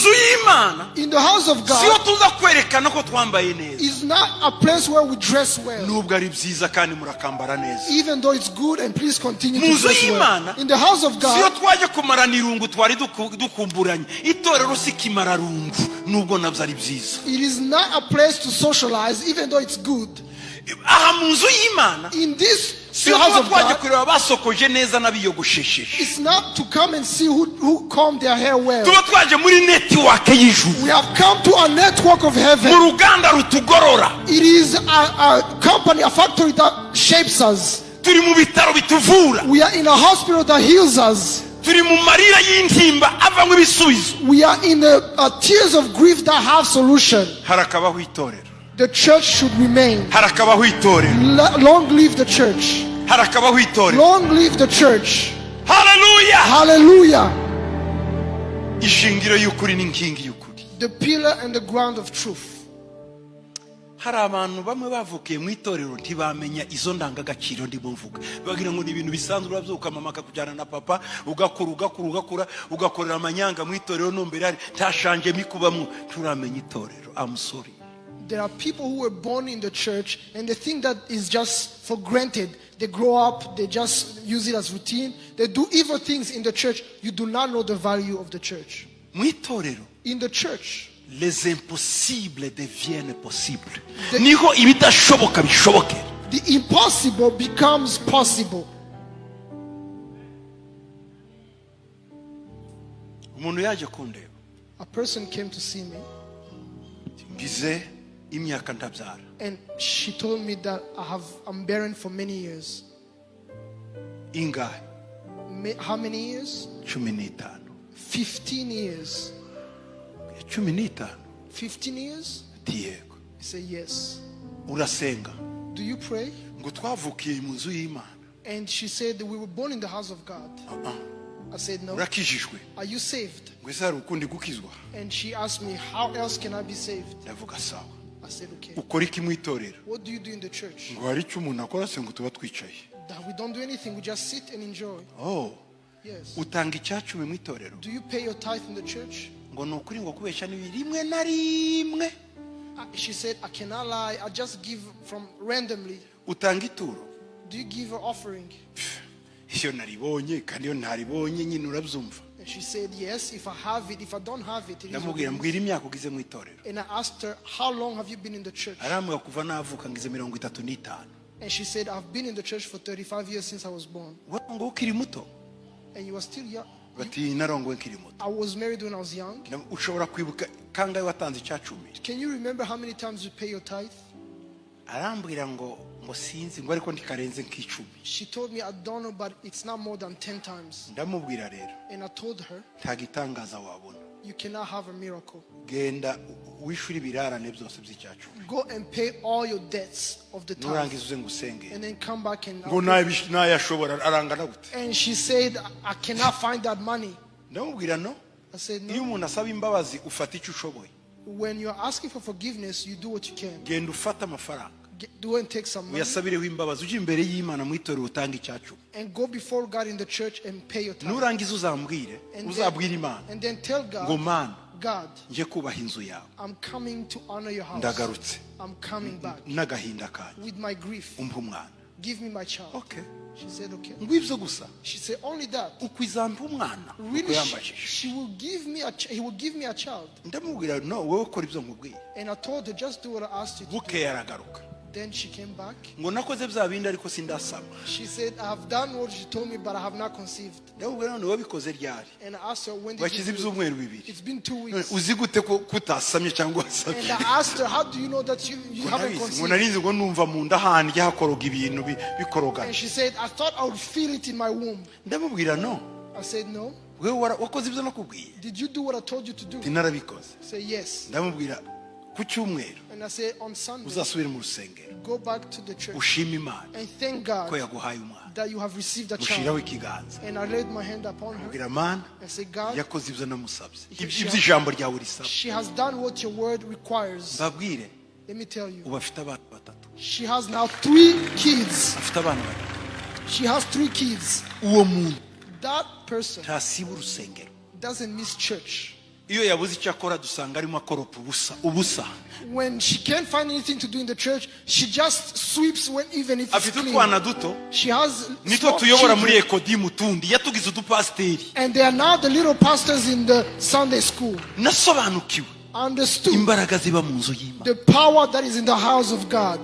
nzu y'Imana In the house of siyo God tuza kwerekana ko twambaye neza, is not a place where we dress well. nubwo ari byiza kandi murakambara neza. Even though it's good, and please continue Mu to nzu dress well. y'Imana In the house of siyo God, twaje kumarana irungu twari dukumburanye. Itorero si kimararungu nubwo nabyo ari byiza. it is not a place to socialize, even though it's good. Aha mu nzu y'Imana In this siyo house tuba of twaje God, kureba basokoje neza n'abiyogoshesheje. it's not to come and see who combed their hair well. Tuba twaje muri network y'ijuru, We have come to a network of mu heaven. ruganda rutugorora. It is a company, a factory that shapes us. Turi mu bitaro bituvura, We are in a hospital that heals us. turi mu marira y'intimba avamo ibisubizo. We are in the tears of grief that have solution. Harakabaho itorero, The church should remain. harakabaho itorero, Long live the church. harakabaho itorero. Long live the church. Haleluya! Hallelujah. Ishingiro y'ukuri n'inkingi y'ukuri. The pillar and the ground of truth. Hari abantu bamwe bavukiye mu itorero ntibamenya izo ndangagaciro ndimo mvuga. Bagira ngo ni ibintu bisanzwe, urabyuka mama akakujyana na papa ugakura ugakorera amanyanga mu itorero, nombere hari ntashanje mikubamwo, turamenya itorero. I'm sorry. There are people who were born in the church and they think that is just for granted. They grow up, they just use it as routine. They do evil things in the church. You do not know the value of the church. Mu itorero In the church, les impossibles deviennent possibles. Niho ibidashoboka bishoboke. the impossible becomes possible. Umuntu yaje kundeba, A person came to see me ngize imyaka ndabyara. and she told me that I'm barren for many years. Ingahe? How many years? 15. 15 years. 15? 15 years? Ati yego. I say yes. Urasenga? Do you pray? Ngo twavukiye mu nzu y'Imana. And she said that we were born in the house of God. I said no. Urakijijwe? Are you saved? Ngo ese hari ukundi gukizwa? And she asked me, how else can I be saved? Ndavuga sawa. I said, okay. Ukora iki mu itorero? What do you do in the church? Ngo hari icyo umuntu akora se ngo tuba twicaye. That we don't do anything, we just sit and enjoy. Oh, Yes. utanga icyacumi mu itorero? Do you pay your tithe in the church? Ngo ni ukuri ngo kubeshya ni rimwe na rimwe. She said, I cannot lie, I just give from randomly. Utanga ituro? Do you give an offering? Iyo naribonye kandi iyo ntaribonye nyine urabyumva. And she said, yes, if I have it, if I don't have it, it is Ndamubwira okay. mbwira imyaka ugize mu itorero. And I asked her, how long have you been in the church? Arambwira kuva navuka ngize 35. And she said, I've been in the church for 35 years since I was born. Ngo ukiri muto? And you were still young. Bati narongowe nkiri muto. I was married when I was young. Ushobora kwibuka kangahe watanze icyacumi? Can you remember how many times you pay your tithe? Arambwira ngo sinzi ngo ariko ndikarenze nk'icumi. She told me, I don't know, but it's not more than 10 times. Ndamubwira rero, And I told her, nta gitangaza wabona. you cannot have a miracle. Genda wishuri ibirarane byose by'icyacumi. Go and pay all your debts of the tithe. Nurangiza uze ngusenge. And then come back and... Ngo nayashobora arangana gute? And she said, I cannot find that money. Ndamubwira no. I said, Iyo no. umuntu asaba imbabazi ufata icyo ushoboye. When you're asking for forgiveness, you do what you can. Genda ufata amafaranga. Go and take some money. Uyasabireho imbabazi uje imbere y'Imana mu itorero utanga icyacumi. And go before God in the church and pay your tithe. Nurangiza uzambwire, uzabwira Imana. And then tell Ngo God, Mana, God, nje kubaha inzu yawe. I'm coming to honor your house. Ndagarutse. I'm coming back N'agahinda kanjye. with my grief. Umpa umwana. Give me my child. Okay. She said, okay. Ngwibyo gusa. She said, only that. Ukwizampa umwana. Really, Yambajije. she will give me he will give me a child. Ndamubwira no, wowe ukora ibyo nkubwiye. And I told her, just do what I asked you to do. Bukeye aragaruka. Then she came back. Ngo nakoze bya bindi ariko sindasama. She said, I have done what she told me, but I have not conceived. Ndamubwira none wabikoze ryari? And I asked her, when did you Wakize do it? ibyumweru bibiri. It's been 2 weeks. Uzi gute ko kutasamye cyangwa wasamye? And I asked her, how do you know that you haven't Ngo conceived? narinzi ngo numva mu nda handye hakoroga ibintu bikorogana. And she said, I thought I would feel it in my womb. Ndamubwira no. I said, no. Wewe wakoze ibyo nakubwiye? Did you do what I told you to do? Narabikoze. I said, yes. Ndamubwira ku cyumweru And I said, on Sunday, uzasubire mu rusengero go back to the church ushima Imana and thank ko God yaguhaye umwana. that you have received a Mushiraho child. ikiganza. And I laid my hand upon her Mbwira Mana and said, God, yakoze ibyo namusabye. She- Ibyo ijambo ryawe risaba. she has done what your word requires. Babwire Let me tell you, ubu afite abana batatu. she has now 3 kids. Afite abana batatu. She has 3 kids. Uwo muntu That person ntasiba urusengero. doesn't miss church. iyo yabuze icyo akora dusanga arimo akoropa ubusa. When she can't find anything to do in the church, she just sweeps even if it's Afite clean. utwana duto She has nitwo small tuyobora muri children, ekodimu tundi yatugize udupasiteri. and they are now the little pastors in the Sunday school. Nasobanukiwe Understood imbaraga ziba mu nzu y'Imana. the power that is in the house of God.